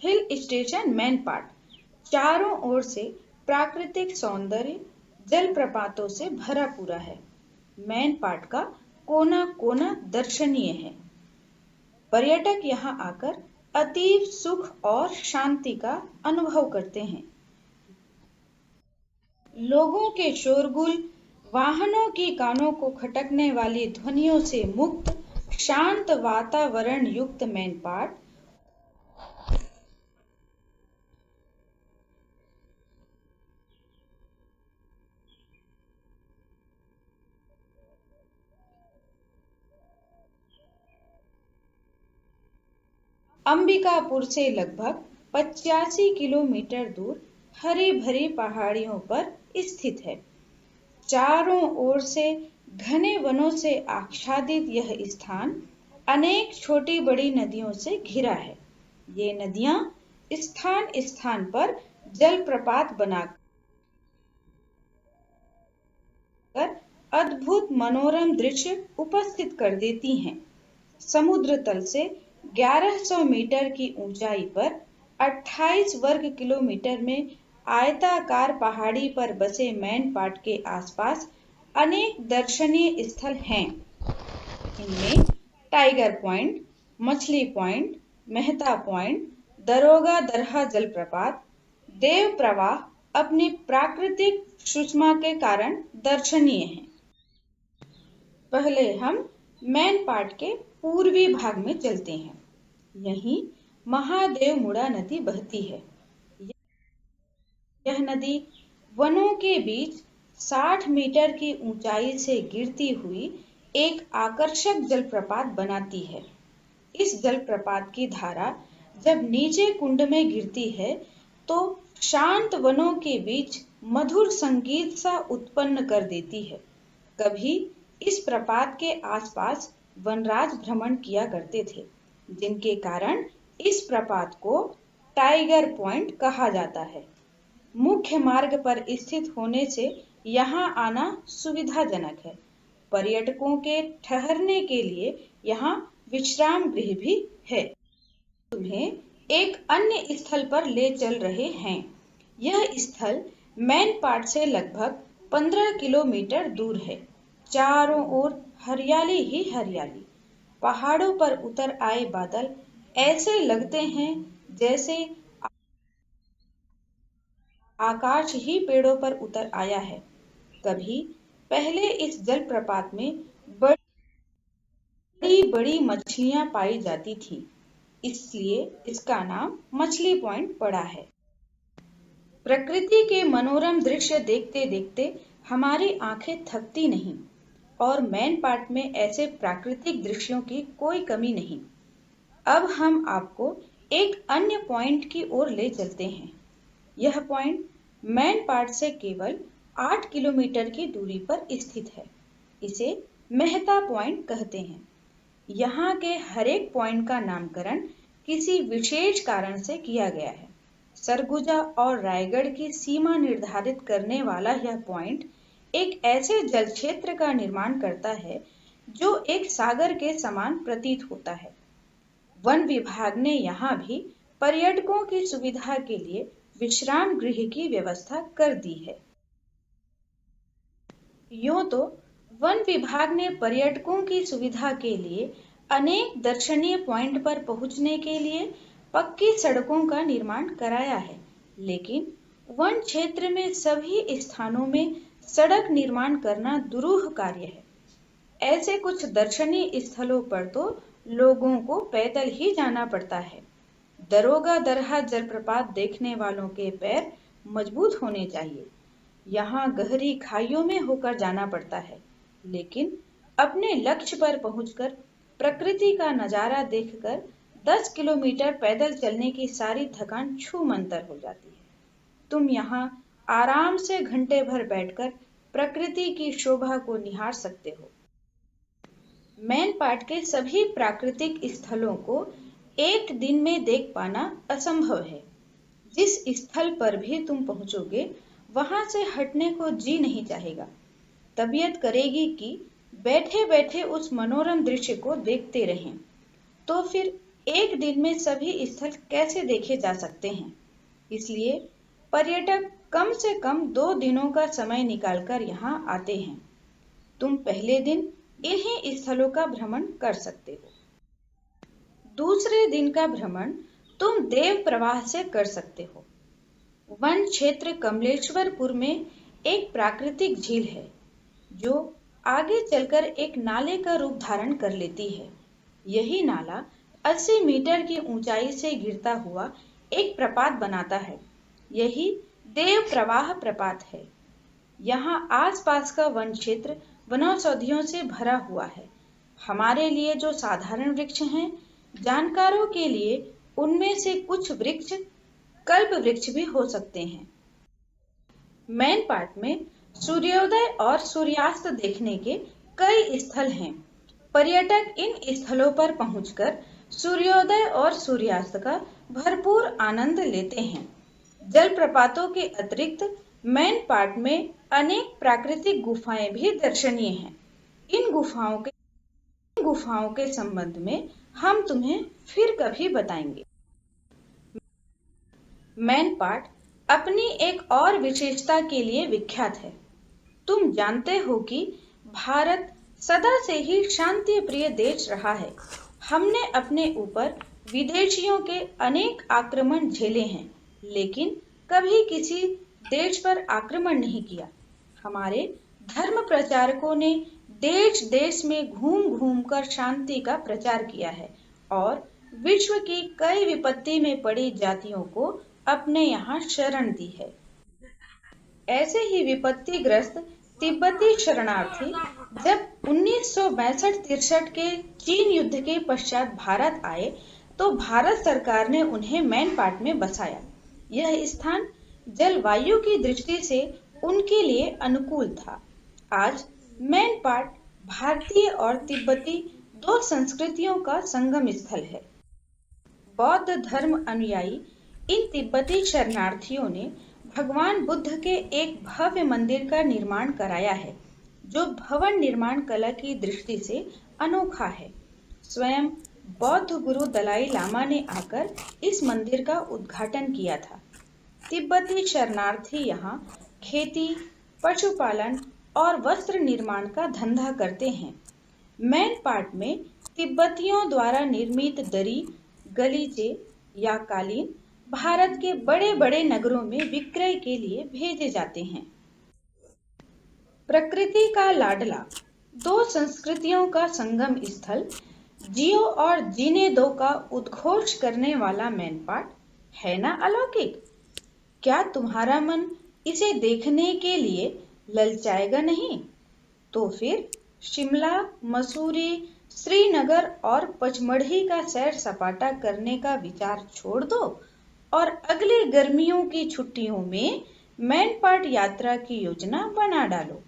Hill station man पाट चारों ओर से प्राकृतिक सौंदर्य जलप्रपातों से भरा पूरा है। मैन पाट का कोना कोना दर्शनीय है। पर्यटक यहाँ आकर अतीव सुख और शांति का अनुभव करते हैं। लोगों के शोरगुल, वाहनों की कानों को खटकने वाली ध्वनियों से मुक्त शांत वातावरण युक्त मैन पाट अंबिकापुर से लगभग 85 किलोमीटर दूर हरी भरी पहाड़ियों पर स्थित है। चारों ओर से घने वनों से आच्छादित यह स्थान अनेक छोटी बड़ी नदियों से घिरा है। ये नदियां स्थान स्थान पर जलप्रपात बनाकर अद्भुत मनोरम दृश्य उपस्थित कर देती हैं। समुद्र तल से 1100 मीटर की ऊंचाई पर 28 वर्ग किलोमीटर में आयताकार पहाड़ी पर बसे मैन पाट के आसपास अनेक दर्शनीय स्थल हैं। इनमें टाइगर पॉइंट, मछली पॉइंट, मेहता पॉइंट, दरोगा दरहा जलप्रपात, देव प्रवाह अपनी प्राकृतिक सुषमा के कारण दर्शनीय हैं। पहले हम मैन पाट के पूर्वी भाग में चलते हैं। यहीं महादेवमुड़ा नदी बहती है। यह नदी वनों के बीच 60 मीटर की ऊंचाई से गिरती हुई एक आकर्षक जलप्रपात बनाती है। इस जलप्रपात की धारा जब नीचे कुंड में गिरती है तो शांत वनों के बीच मधुर संगीत सा उत्पन्न कर देती है। कभी इस प्रपात के आसपास वनराज भ्रमण किया करते थे, जिनके कारण इस प्रपात को टाइगर पॉइंट कहा जाता है। मुख्य मार्ग पर स्थित होने से यहाँ आना सुविधाजनक है। पर्यटकों के ठहरने के लिए यहाँ विश्राम गृह भी है। तुम्हें एक अन्य स्थल पर ले चल रहे हैं। यह स्थल मैन पाट से लगभग 15 किलोमीटर दूर है। चारों ओर हरियाली ही हरियाली। पहाड़ों पर उतर आए बादल ऐसे लगते हैं जैसे आकाश ही पेड़ों पर उतर आया है। कभी पहले इस जलप्रपात में बड़ी बड़ी मछलियां पाई जाती थी, इसलिए इसका नाम मछली पॉइंट पड़ा है। प्रकृति के मनोरम दृश्य देखते देखते हमारी आंखें थकती नहीं और मैन पाट में ऐसे प्राकृतिक दृश्यों की कोई कमी नहीं। अब हम आपको एक अन्य पॉइंट की ओर ले चलते हैं। यह पॉइंट मैन पाट से केवल 8 किलोमीटर की दूरी पर स्थित है। इसे मेहता पॉइंट कहते हैं। यहाँ के हर एक पॉइंट का नामकरण किसी विशेष कारण से किया गया है। सरगुजा और रायगढ़ की सीमा निर्धारित करने वाला यह पॉइंट एक ऐसे जल क्षेत्र का निर्माण करता है जो एक सागर के समान प्रतीत होता है। वन विभाग ने यहाँ भी पर्यटकों की सुविधा के लिए विश्राम गृह की व्यवस्था कर दी है। यूं तो वन विभाग ने पर्यटकों की सुविधा के लिए अनेक दर्शनीय पॉइंट पर पहुंचने के लिए पक्की सड़कों का निर्माण कराया है, लेकिन वन क्षेत्र में सभी स्थानों में सड़क निर्माण करना दुरूह कार्य है। ऐसे कुछ दर्शनीय स्थलों पर तो लोगों को पैदल ही जाना पड़ता है। दरोगा दरहा जलप्रपात देखने वालों के पैर मजबूत होने चाहिए। यहाँ गहरी खाइयों में होकर जाना पड़ता है, लेकिन अपने लक्ष्य पर पहुंचकर प्रकृति का नजारा देखकर 10 किलोमीटर पैदल चलने की सारी थकान छूमंतर हो जाती है। तुम यहाँ आराम से घंटे भर बैठकर प्रकृति की शोभा को निहार सकते हो। मैन पाट के सभी प्राकृतिक स्थलों को एक दिन में देख पाना असंभव है। जिस स्थल पर भी तुम पहुंचोगे वहां से हटने को जी नहीं चाहेगा। तबीयत करेगी कि बैठे बैठे उस मनोरम दृश्य को देखते रहें। तो फिर एक दिन में सभी स्थल कैसे देखे जा सकते हैं। इसलिए पर्यटक कम से कम 2 दिनों का समय निकालकर यहाँ आते हैं। तुम पहले दिन इन्हीं स्थलों का भ्रमण कर सकते हो। दूसरे दिन का भ्रमण तुम देव प्रवाह से कर सकते हो। वन क्षेत्र कमलेश्वरपुर में एक प्राकृतिक झील है जो आगे चलकर एक नाले का रूप धारण कर लेती है। यही नाला 80 मीटर की ऊंचाई से गिरता हुआ एक प्रपात बनाता है। यही देव प्रवाह प्रपात है। यहाँ आसपास का वन क्षेत्र वनौषधियों से भरा हुआ है। हमारे लिए जो साधारण वृक्ष हैं, जानकारों के लिए उनमें से कुछ वृक्ष कल्प वृक्ष भी हो सकते हैं। मैन पार्ट में सूर्योदय और सूर्यास्त देखने के कई स्थल हैं। पर्यटक इन स्थलों पर पहुंचकर सूर्योदय और सूर्यास्त का भरपूर आनंद लेते हैं। जलप्रपातों के अतिरिक्त मैन पार्ट में अनेक प्राकृतिक गुफाएं भी दर्शनीय हैं। इन गुफाओं के संबंध में हम तुम्हें फिर कभी बताएंगे। मैन पाट अपनी एक और विशेषता के लिए विख्यात है। तुम जानते हो कि भारत सदा से ही शांति प्रिय देश रहा है। हमने अपने ऊपर विदेशियों के अनेक आक्रमण झेले हैं, लेकिन कभी किसी देश पर आक्रमण नहीं किया। हमारे धर्म प्रचारकों ने देश देश में घूम घूम कर शांति का प्रचार किया है और विश्व की कई विपत्ति में पड़ी जातियों को अपने यहाँ शरण दी है। ऐसे ही विपत्तिग्रस्त तिब्बती शरणार्थी जब 1962-63 के चीन युद्ध के पश्चात भारत आए तो भारत सरकार ने उन्हें मैन पाट में बसाया। यह स्थान जलवायु की दृष्टि से उनके लिए अनुकूल था। आज मैन पाट भारतीय और तिब्बती दो संस्कृतियों का संगम स्थल है। बौद्ध धर्म अनुयायी इन तिब्बती शरणार्थियों ने भगवान बुद्ध के एक भव्य मंदिर का निर्माण कराया है जो भवन निर्माण कला की दृष्टि से अनोखा है। स्वयं बौद्ध गुरु दलाई लामा ने आकर इस मंदिर का उद्घाटन किया था। तिब्बती शरणार्थी यहाँ खेती, पशुपालन और वस्त्र निर्माण का धंधा करते हैं। मैन पाट में तिब्बतियों द्वारा निर्मित दरी, गलीचे या कालीन भारत के बड़े बड़े नगरों में विक्रय के लिए भेजे जाते हैं। प्रकृति का लाडला, दो संस्कृतियों का संगम स्थल, जियो और जीने दो का उद्घोष करने वाला मैन पाट है ना अलौकिक। क्या तुम्हारा मन इसे देखने के लिए ललचाएगा नहीं? तो फिर शिमला, मसूरी, श्रीनगर और पचमढ़ी का सैर सपाटा करने का विचार छोड़ दो और अगली गर्मियों की छुट्टियों में मैन पाट यात्रा की योजना बना डालो।